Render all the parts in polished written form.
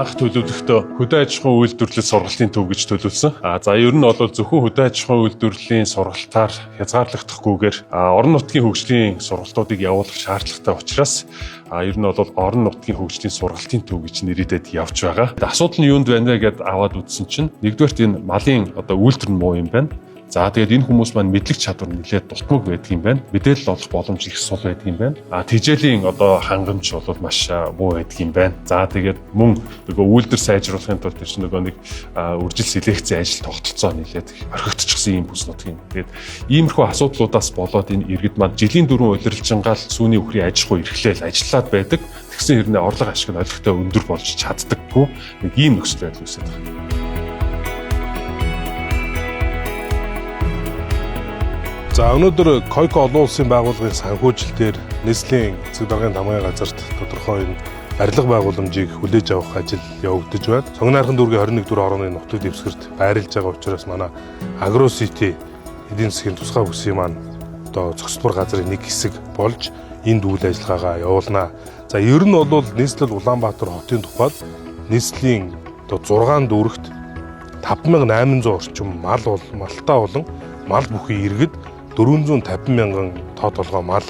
анх төлөвлөхдөө хөдөө аж ахуйн үйлдвэрлэл сургалтын төв гэж төлөвлөсөн. За ер нь бол зөвхөн хөдөө аж ахуйн үйлдвэрлэлийн сургалтаар хязгаарлагдахгүйгээр орон нутгийн хөгжлийн сургалтуудыг явуулах шаардлагатай учраас ер нь бол орон нутгийн хөгжлийн сургалтын төв гэж нэрийдэд явж байгаа. Асуудал нь юунд байна вэ гэдээ аваад үзсэн чинь нэгдүгээрт энэ малын үйлдвэр нь муу юм байна. За тэгээд энэ хүмүүс маань мэдлэг чадвар нэлээд дутмаг байдаг юм байна. Мэдээлэл олох боломж их сул байдаг юм байна. Тэжээлийн хангамж бол маш муу байдаг юм байна. За тэгээд мөн үйлдвэр сайжруулахын тулд нэг үржил селекцийн ажил тогтолцоо нэлээд орхигдчихсан юм бүс нутгийн. Тэгээд иймэрхүү асуудлуудаас болоод энэ иргэд маань жилийн дөрвөн удирдлагынгаал сүүний үхрийн аж ахуй эрхлээл ажиллаад байдаг. Тэгсэн хэрнээ орлого ашиг нь олигтой өндөр болж чаддаггүй нэг ийм нөхцөл байдал үүсэж байна. За өнөөдөр Койко олон улсын байгууллагын санхүүжилтээр нийслэлийн эцэг даргын тамгын газарт тодорхой энэ барилга байгууламжийг хүлээж авах ажил явагдаж байна. Сонгонайрхан дүүргийн 21 дугаар орооны нутаг дэвсгэрт байрлаж байгаа учраас манай Агросити эдийн засгийн тусгай бүсийн маань зохицбор газрын нэг хэсэг болж энд үйл ажиллагаагаа явуулнаа. За ер нь бол нийслэл Улаанбаатар хотын тухайд нийслэлийн 6 дүүрэгт 5800 орчим малтай болон мал бүхий иргэд 450 мянган тоо толгой мал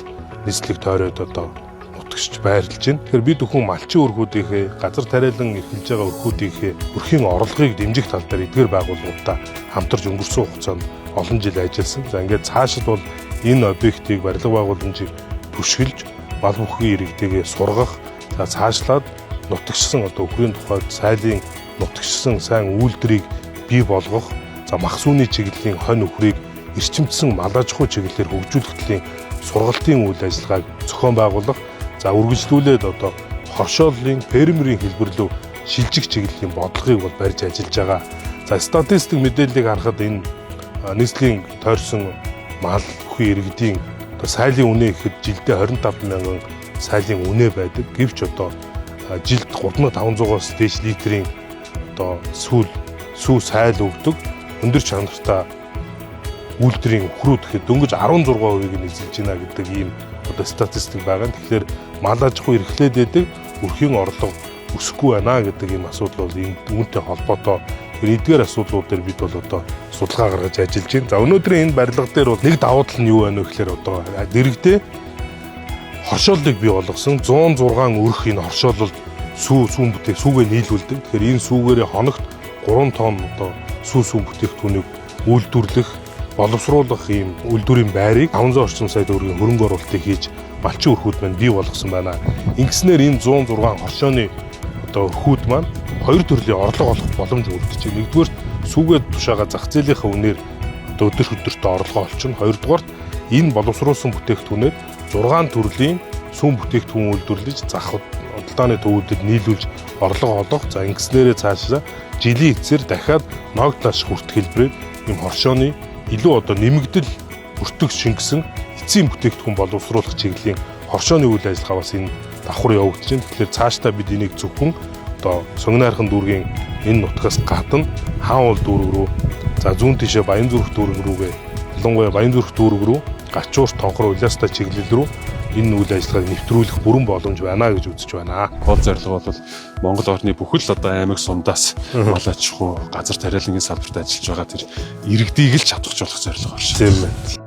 нийслэг тойроод нутагч байрлаж байна. Тэгэхээр бид бүхэн малчин өрхүүдийнхээ газар тариалан эрхэлж байгаа өрхүүдийнхээ өрхийн орлогыг дэмжих тал дээр эдгээр байгууллагуудаа хамтарч өнгөрсөн хугацаанд олон жил ажилласан. За ингээд цаашид бол энэ объектыг барилга байгууламжийг түшгэлж мал бүхий иргэдэгээ сургах, за цаашлаад нутагчсан өхрийн тухайд сайлын нутагчсан сайн үйлдвэрийг бий болгох, за мах сүний чиглэлийн хонь өхрийг эрчимдсэн мал аж ахуй чиглэлээр хөгжүүлэх төлөв сургалтын үйл ажиллагааг зохион байгуулах, за үргэлжлүүлээд хоршооллын фермерийн хэлбэр рүү шилжих чиглэлийн бодлогыг бол барьж ажиллаж байгаа. За статистик мэдээллийг харахад энэ нийслэлийн тойрсон мал бүхий иргэдийн сайлын үнэ ихэд жилдээ 25 мянган сайлын үнэ байдаг. Гэвч жилд 3500-аас дээш литрийн сүү сайл өгдөг. Өндөр чанартай үйлдвэрийн өхрүүд гэхэд дөнгөж 16%-ийг нь эзэлж байна гэдэг ийм статистик байгаа. Тэгэхээр мал аж ахуй эрхлээд байдаг, өрхийн орлого өсөхгүй байна гэдэг ийм асуудал бол энэ үүнтэй холбоотой. Эдгээр асуудлууд дээр бид бол судалгаа гаргаж ажиллаж байна. За өнөөдрийн энэ барилга дээр бол нэг давуу тал нь юу байна вэ гэхээр дэрэгдээ хоршооллыг бий болгосон 106 өрх энэ хоршоолол сүүн бүтээх сүүгээ нийлүүлдэг. Тэгэхээр энэ сүүгээрээ хоногт 3 тонн сүүн бүтээгдэхүүнийг үйлдвэрлэх, боловсруулах ийм үйлдвэрийн байрыг 500 орчим сая төгрөгийн хөрөнгө оруулалтыг хийж малчин өрхүүд маань бий болгосон байна. Ингэснээр энэ 106 хоршооны өрхүүд маань хоёр төрлийн орлого олох боломж өгдөж байна. Нэгдүгээр сүүгээд тушаага зах зээлийнхаа үнээр өдөр өдөртөө орлого олчихно. Хоёрдугаарт энэ боловсруулсан бүтээгдэхүүнээр 6 төрлийн сүүн бүтээгдэхүүн үйлдвэрлэж зах худалдааны төвүүдэд нийлүүлж орлого олох. За ингэснээрээ цаашаа жилийн эцсээр дахиад ногд ашиг хүртэх хэлбэрээр ийм хоршооны илүү нэмэгдэл өртөг шингэсэн эцсийн бүтээгдэхүүн боловсруулах чиглэлийн хоршооны үйл ажиллагаа бас энэ давхар явагдаж байна. Тэгэхээр цаашдаа бид энийг зөвхөн Сонгонайрхан дүүргийн энэ нутгаас гадна хаан уул дүүрэг рүү, за зүүн тишээ Баянзүрх дүүрэг рүүгээ, ялангуяа Баянзүрх дүүрэг рүү, Гачуур, Тонхор, Улаастай чиглэл рүү энэ үйл ажиллагааг нэвтрүүлэх бүрэн боломж байна гэж үзэж байна. Гол зорилго бол Монгол орны бүхэл аймаг сумдаас мал аж ахуй газар тариалангийн салбарт ажиллаж байгаа тэр иргэдийг л чадахжуулах зорилго байна. Тийм ээ.